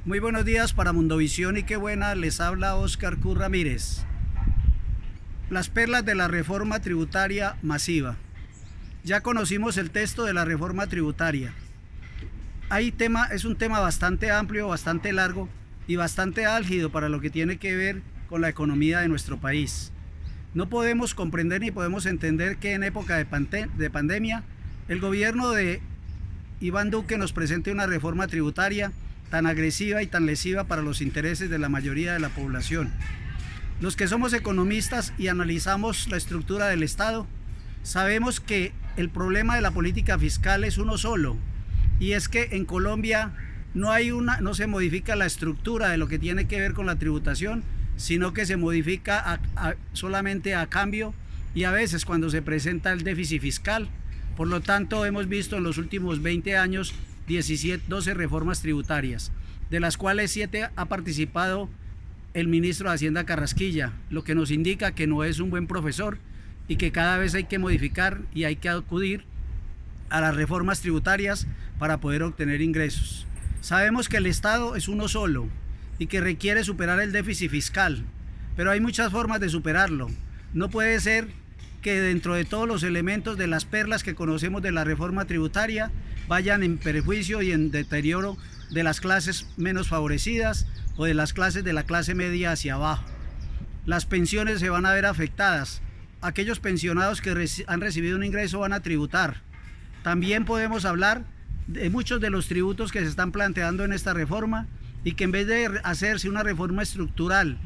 Muy buenos días para Mundovisión y qué buena, les habla Óscar Q. Ramírez. Las perlas de la reforma tributaria masiva. Ya conocimos el texto de la reforma tributaria. Es un tema bastante amplio, bastante largo y bastante álgido para lo que tiene que ver con la economía de nuestro país. No podemos comprender ni podemos entender que en época de pandemia el gobierno de Iván Duque nos presente una reforma tributaria tan agresiva y tan lesiva para los intereses de la mayoría de la población. Los que somos economistas y analizamos la estructura del Estado, sabemos que el problema de la política fiscal es uno solo, y es que en Colombia no se modifica la estructura de lo que tiene que ver con la tributación, sino que se modifica solamente a cambio y a veces cuando se presenta el déficit fiscal. Por lo tanto, hemos visto en los últimos 20 años 12 reformas tributarias, de las cuales 7 ha participado el ministro de Hacienda Carrasquilla, lo que nos indica que no es un buen profesor y que cada vez hay que modificar y hay que acudir a las reformas tributarias para poder obtener ingresos. Sabemos que el Estado es uno solo y que requiere superar el déficit fiscal, pero hay muchas formas de superarlo. No puede ser que dentro de todos los elementos de las perlas que conocemos de la reforma tributaria vayan en perjuicio y en deterioro de las clases menos favorecidas o de las clases de la clase media hacia abajo. Las pensiones se van a ver afectadas. Aquellos pensionados que han recibido un ingreso van a tributar. También podemos hablar de muchos de los tributos que se están planteando en esta reforma y que en vez de hacerse una reforma estructural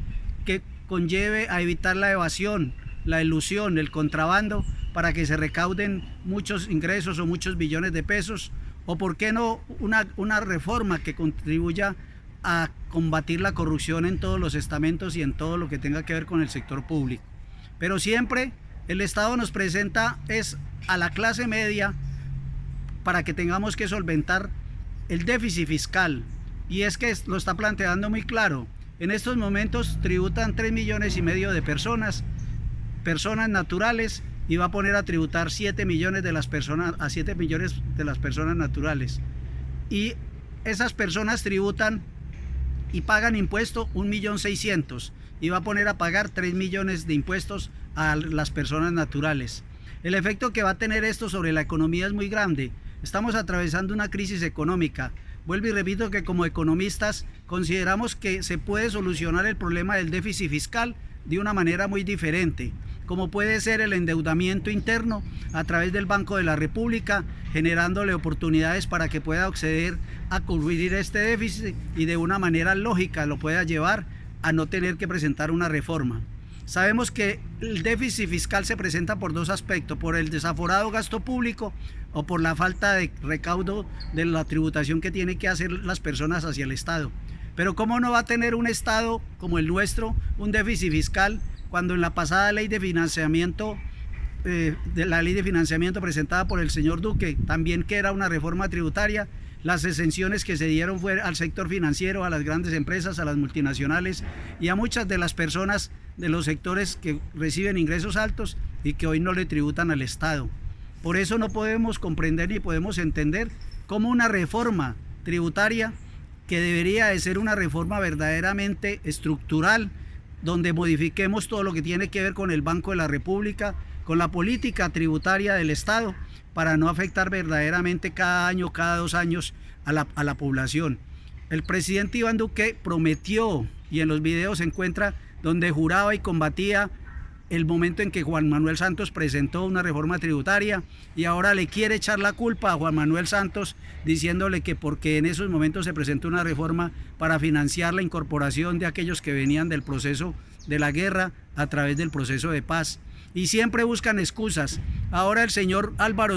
que conlleve a evitar la evasión, la elusión, el contrabando, para que se recauden muchos ingresos o muchos billones de pesos, o por qué no una reforma que contribuya a combatir la corrupción en todos los estamentos y en todo lo que tenga que ver con el sector público. Pero siempre el Estado nos presenta a la clase media para que tengamos que solventar el déficit fiscal, y es que lo está planteando muy claro. En estos momentos tributan 3,5 millones de personas naturales, y va a poner a tributar 7 millones de las personas naturales. Y esas personas tributan y pagan impuesto 1,600,000 y va a poner a pagar 3 millones de impuestos a las personas naturales. El efecto que va a tener esto sobre la economía es muy grande. Estamos atravesando una crisis económica. Vuelvo y repito que como economistas consideramos que se puede solucionar el problema del déficit fiscal de una manera muy diferente, como puede ser el endeudamiento interno a través del Banco de la República, generándole oportunidades para que pueda acceder a cubrir este déficit y de una manera lógica lo pueda llevar a no tener que presentar una reforma. Sabemos que el déficit fiscal se presenta por dos aspectos: por el desaforado gasto público o por la falta de recaudo de la tributación que tienen que hacer las personas hacia el Estado. Pero ¿cómo no va a tener un Estado como el nuestro un déficit fiscal cuando en la pasada ley de financiamiento, presentada por el señor Duque, también que era una reforma tributaria, las exenciones que se dieron fue al sector financiero, a las grandes empresas, a las multinacionales y a muchas de las personas de los sectores que reciben ingresos altos y que hoy no le tributan al Estado? Por eso no podemos comprender ni podemos entender cómo una reforma tributaria, que debería de ser una reforma verdaderamente estructural, donde modifiquemos todo lo que tiene que ver con el Banco de la República, con la política tributaria del Estado, para no afectar verdaderamente cada año, cada 2 años a la población. El presidente Iván Duque prometió, y en los videos se encuentra donde juraba y combatía el momento en que Juan Manuel Santos presentó una reforma tributaria, y ahora le quiere echar la culpa a Juan Manuel Santos diciéndole que porque en esos momentos se presentó una reforma para financiar la incorporación de aquellos que venían del proceso de la guerra a través del proceso de paz. Y siempre buscan excusas. Ahora el señor Álvaro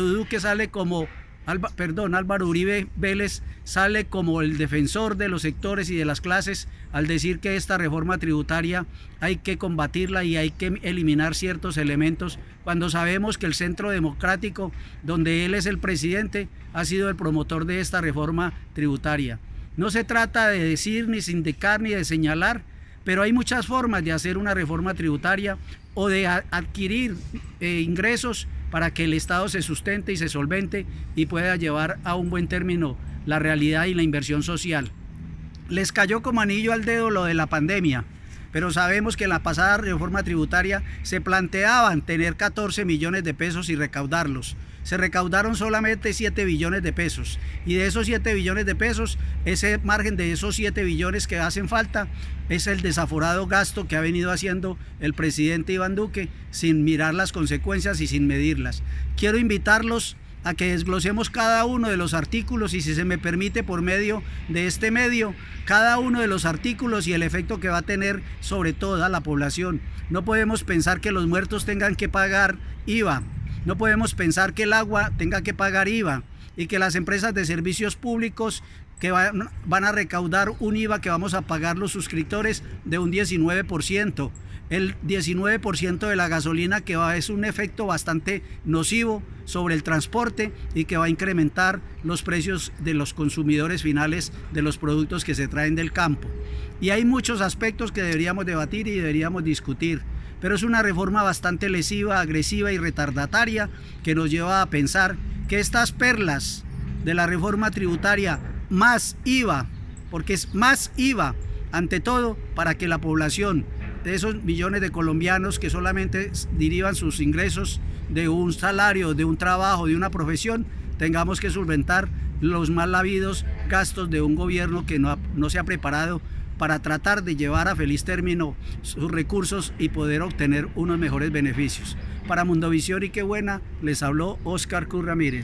Uribe Vélez sale como el defensor de los sectores y de las clases al decir que esta reforma tributaria hay que combatirla y hay que eliminar ciertos elementos, cuando sabemos que el Centro Democrático, donde él es el presidente, ha sido el promotor de esta reforma tributaria. No se trata de decir, ni sindicar, ni de señalar, pero hay muchas formas de hacer una reforma tributaria o de adquirir ingresos para que el Estado se sustente y se solvente y pueda llevar a un buen término la realidad y la inversión social. Les cayó como anillo al dedo lo de la pandemia, pero sabemos que en la pasada reforma tributaria se planteaban tener 14 millones de pesos y recaudarlos. Se recaudaron solamente 7 billones de pesos, y de esos 7 billones de pesos, ese margen de esos 7 billones que hacen falta es el desaforado gasto que ha venido haciendo el presidente Iván Duque sin mirar las consecuencias y sin medirlas. Quiero invitarlos a que desglosemos cada uno de los artículos y, si se me permite, por medio de este medio, cada uno de los artículos y el efecto que va a tener sobre toda la población. No podemos pensar que los muertos tengan que pagar IVA, no podemos pensar que el agua tenga que pagar IVA y que las empresas de servicios públicos que van a recaudar un IVA que vamos a pagar los suscriptores de un 19%. El 19% de la gasolina es un efecto bastante nocivo sobre el transporte y que va a incrementar los precios de los consumidores finales de los productos que se traen del campo. Y hay muchos aspectos que deberíamos debatir y deberíamos discutir, pero es una reforma bastante lesiva, agresiva y retardataria que nos lleva a pensar que estas perlas de la reforma tributaria más IVA, porque es más IVA ante todo para que la población de esos millones de colombianos que solamente derivan sus ingresos de un salario, de un trabajo, de una profesión, tengamos que solventar los mal habidos gastos de un gobierno que no se ha preparado para tratar de llevar a feliz término sus recursos y poder obtener unos mejores beneficios. Para Mundovisión y Qué Buena, les habló Oscar Q. Ramírez.